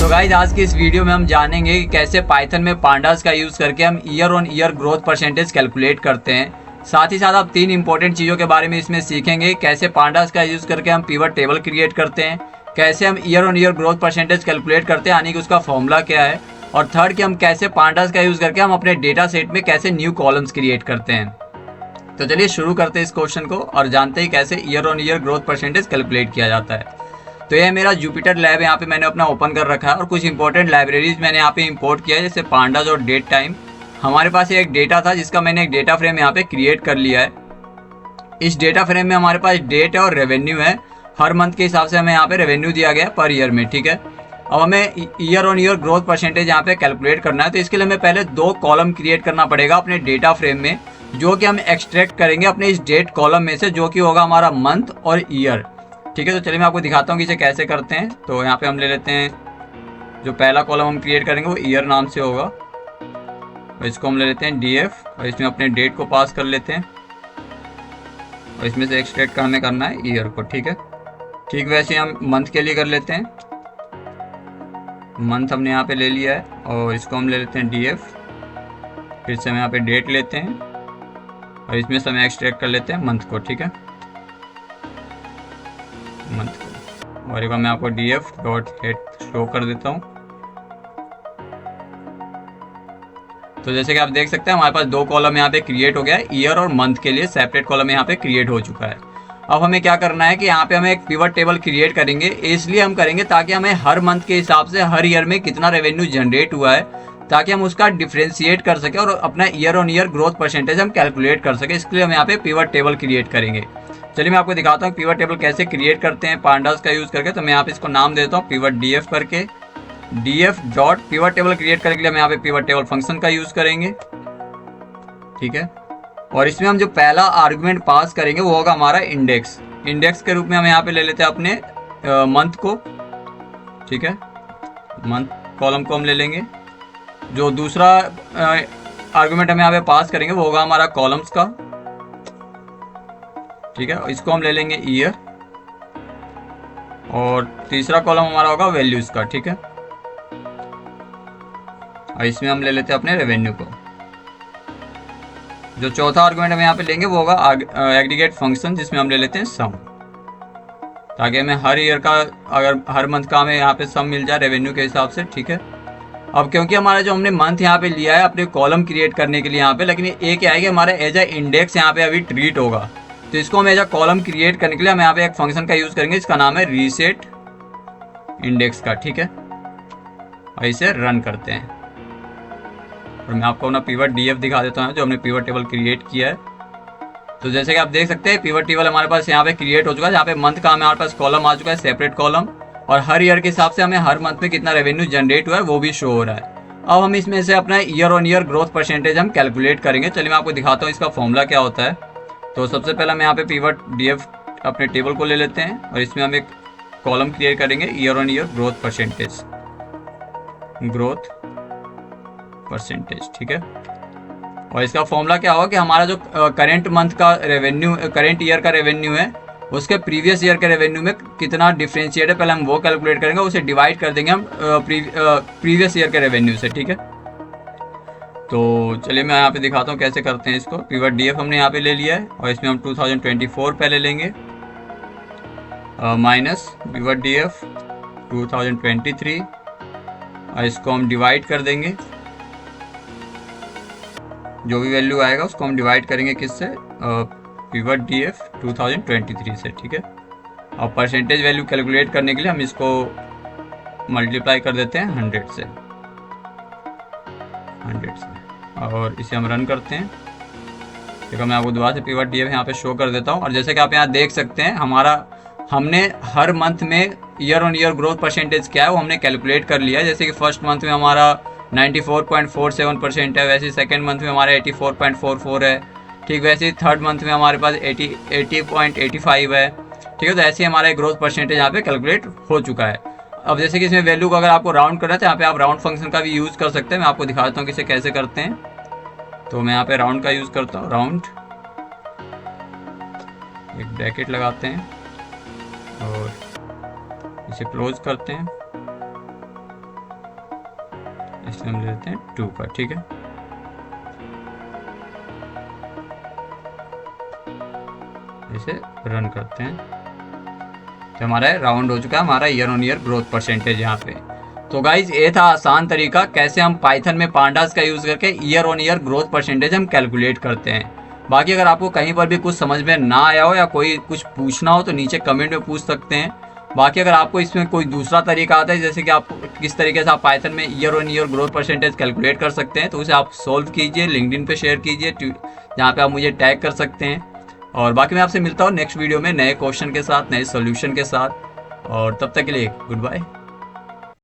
तो गाइस आज की इस वीडियो में हम जानेंगे कि कैसे पाइथन में पांडास का यूज़ करके हम year on year growth percentage calculate करते हैं। साथ ही साथ आप 3 इंपॉर्टेंट चीज़ों के बारे में इसमें सीखेंगे। कैसे पांडास का यूज़ करके हम पिवट टेबल क्रिएट करते हैं, कैसे हम year on year growth percentage calculate करते हैं यानी कि उसका फॉर्मूला क्या है, और थर्ड कि हम कैसे पांडास का यूज़ करके हम अपने डेटा सेट में कैसे न्यू कॉलम्स क्रिएट करते हैं। तो चलिए शुरू करते हैं इस क्वेश्चन को और जानते हैं कैसे year on year growth percentage calculate किया जाता है। तो यह मेरा जुपिटर लैब यहाँ पे मैंने अपना ओपन कर रखा है और कुछ इंपॉर्टेंट लाइब्रेरीज मैंने यहाँ पे इंपोर्ट किया है, जैसे पांडास और डेट टाइम। हमारे पास एक डेटा था जिसका मैंने एक डेटा फ्रेम यहाँ पे क्रिएट कर लिया है। इस डेटा फ्रेम में हमारे पास डेट है और रेवेन्यू है। हर मंथ के हिसाब से हमें यहाँ पे रेवेन्यू दिया गया है पर ईयर में, ठीक है। अब हमें year on year growth percentage यहाँ पे कैलकुलेट करना है, तो इसके लिए हमें पहले 2 कॉलम क्रिएट करना पड़ेगा अपने डेटा फ्रेम में, जो कि हम एक्सट्रैक्ट करेंगे अपने इस डेट कॉलम में से, जो कि होगा हमारा मंथ और ईयर, ठीक है। तो चलिए मैं आपको दिखाता हूँ कि इसे कैसे करते हैं। तो यहाँ पे हम ले लेते हैं, जो पहला कॉलम हम क्रिएट करेंगे वो ईयर नाम से होगा, और इसको हम ले लेते हैं DF और इसमें अपने डेट को पास कर लेते हैं और इसमें से एक्सट्रैक्ट हमें करना है ईयर को, ठीक है। ठीक वैसे हम मंथ के लिए कर लेते हैं। मंथ हमने यहाँ पे ले लिया है और इसको हम ले लेते हैं DF, फिर से हम यहाँ पे डेट लेते हैं और इसमें से हम एक्सट्रैक्ट कर लेते हैं मंथ को, ठीक है, मंथ को। और एक बार मैं आपको df.head शो कर देता हूँ। तो जैसे कि आप देख सकते हैं हमारे पास 2 कॉलम यहाँ पे क्रिएट हो गया है, ईयर और मंथ के लिए सेपरेट कॉलम यहाँ पे क्रिएट हो चुका है। अब हमें क्या करना है कि यहाँ पे हमें एक पिवट टेबल क्रिएट करेंगे। इसलिए हम करेंगे ताकि हमें हर मंथ के हिसाब से हर ईयर में कितना रेवेन्यू जनरेट हुआ है, ताकि हम उसका डिफ्रेंशिएट कर सके और अपना year on year growth percentage हम कैलकुलेट कर सके। इसके लिए हम यहाँ पे पिवट टेबल क्रिएट करेंगे। चलिए मैं आपको दिखाता हूँ पिवट टेबल कैसे क्रिएट करते हैं पांडास का यूज करके। तो मैं यहाँ पे इसको नाम देता हूँ पिवट DF करके। DF dot pivot table create करने के लिए हम यहाँ पे पिवट टेबल फंक्शन का यूज करेंगे, ठीक है। और इसमें हम जो पहला आर्गुमेंट पास करेंगे वो होगा हमारा इंडेक्स। इंडेक्स के रूप में हम यहाँ पे ले लेते हैं अपने मंथ को, ठीक है। मंथ कॉलम को हम ले लेंगे। जो दूसरा आर्गुमेंट हम यहाँ पे पास करेंगे वो होगा हमारा कॉलम्स का, ठीक है। इसको हम ले लेंगे ईयर, और तीसरा कॉलम हमारा होगा वैल्यूज का, ठीक है। और इसमें हम ले लेते हैं अपने रेवेन्यू को। जो चौथा आर्गुमेंट हम यहाँ पे लेंगे वो होगा एग्रीगेट फंक्शन, जिसमें हम ले लेते हैं सम, ताकि हमें हर ईयर का, अगर हर मंथ का हमें यहाँ पे सम मिल जाए रेवेन्यू के हिसाब से, ठीक है। अब क्योंकि हमारा जो हमने मंथ यहाँ पे लिया है अपने कॉलम क्रिएट करने के लिए यहाँ पे, लेकिन ये क्या है कि हमारा एज ए इंडेक्स यहाँ पे अभी ट्रीट होगा, तो इसको हम एज अ कॉलम क्रिएट करने के लिए हम यहाँ पे एक फंक्शन का यूज करेंगे, इसका नाम है रीसेट इंडेक्स का, ठीक है। और इसे रन करते हैं और मैं आपको अपना पिवट DF दिखा देता हूँ जो हमने पिवट टेबल क्रिएट किया है। तो जैसे कि आप देख सकते हैं पिवट टेबल हमारे पास यहाँ पे क्रिएट हो चुका है, यहाँ पे मंथ का हमारे पास कॉलम आ चुका है, सेपरेट कॉलम, और हर ईयर के हिसाब से हमें हर मंथ में कितना रेवेन्यू जनरेट हुआ है वो भी शो हो रहा है। अब हम इसमें से अपना year on year growth percentage हम कैलकुलेट करेंगे। चलिए मैं आपको दिखाता हूँ इसका फॉर्मूला क्या होता है। तो सबसे पहले हम यहाँ पे पिवट DF अपने टेबल को ले लेते हैं और इसमें हम एक कॉलम क्रिएट करेंगे year on year growth percentage, ठीक है। और इसका फॉर्मूला क्या होगा कि हमारा जो करेंट मंथ का रेवेन्यू, करेंट ईयर का रेवेन्यू है, उसके प्रीवियस ईयर के रेवेन्यू में कितना डिफरेंशिएट है, पहले हम वो कैलकुलेट करेंगे, उसे डिवाइड कर देंगे हम प्रीवियस ईयर के रेवेन्यू से, ठीक है। तो चलिए मैं यहाँ पे दिखाता हूँ कैसे करते हैं इसको। पिवट DF हमने यहाँ पे ले लिया है और इसमें हम 2024 पहले लेंगे, माइनस पिवट DF 2023, और इसको हम डिवाइड कर देंगे, जो भी वैल्यू आएगा उसको हम डिवाइड करेंगे किससे, पिवट DF 2023 से, ठीक है। और परसेंटेज वैल्यू कैलकुलेट करने के लिए हम इसको मल्टीप्लाई कर देते हैं 100 से, और इसे हम रन करते हैं। देखो मैं आपको दोबारा से पिवट DF यहाँ पे शो कर देता हूँ। और जैसे कि आप यहाँ देख सकते हैं हमने हर मंथ में year on year growth percentage क्या है वो हमने कैलकुलेट कर लिया है। जैसे कि फर्स्ट मंथ में हमारा 94.47% है, वैसे सेकेंड मंथ में हमारा 84.44 है, ठीक वैसे ही थर्ड मंथ में हमारे पास 80.85 है, ठीक है। तो ऐसे ही हमारा ग्रोथ परसेंटेज यहाँ पे कैलकुलेट हो चुका है। अब जैसे कि इसमें वैल्यू को अगर आपको राउंड करना है तो यहाँ पे आप राउंड फंक्शन का भी यूज़ कर सकते हैं। मैं आपको दिखा देता हूँ कि इसे कैसे करते हैं। तो मैं यहाँ पे राउंड का यूज़ करता हूँ, राउंड, एक ब्रैकेट लगाते हैं और इसे क्लोज करते हैं इसमें हम लेते हैं 2 का, ठीक है। इसे रन करते हैं तो हमारा राउंड हो चुका है हमारा year on year growth percentage यहाँ पे। तो गाइज ये था आसान तरीका कैसे हम पाइथन में पांडास का यूज करके year on year growth percentage हम कैलकुलेट करते हैं। बाकी अगर आपको कहीं पर भी कुछ समझ में ना आया हो या कोई कुछ पूछना हो तो नीचे कमेंट में पूछ सकते हैं। बाकी अगर आपको इसमें कोई दूसरा तरीका आता है जैसे कि आप किस तरीके से आप पाइथन में year on year growth percentage calculate कर सकते हैं तो उसे आप सोल्व कीजिए, लिंक्डइन पे शेयर कीजिए जहाँ पे आप मुझे टैग कर सकते हैं। और बाकी मैं आपसे मिलता हूँ नेक्स्ट वीडियो में नए क्वेश्चन के साथ, नए सोल्यूशन के साथ, और तब तक के लिए गुड बाय।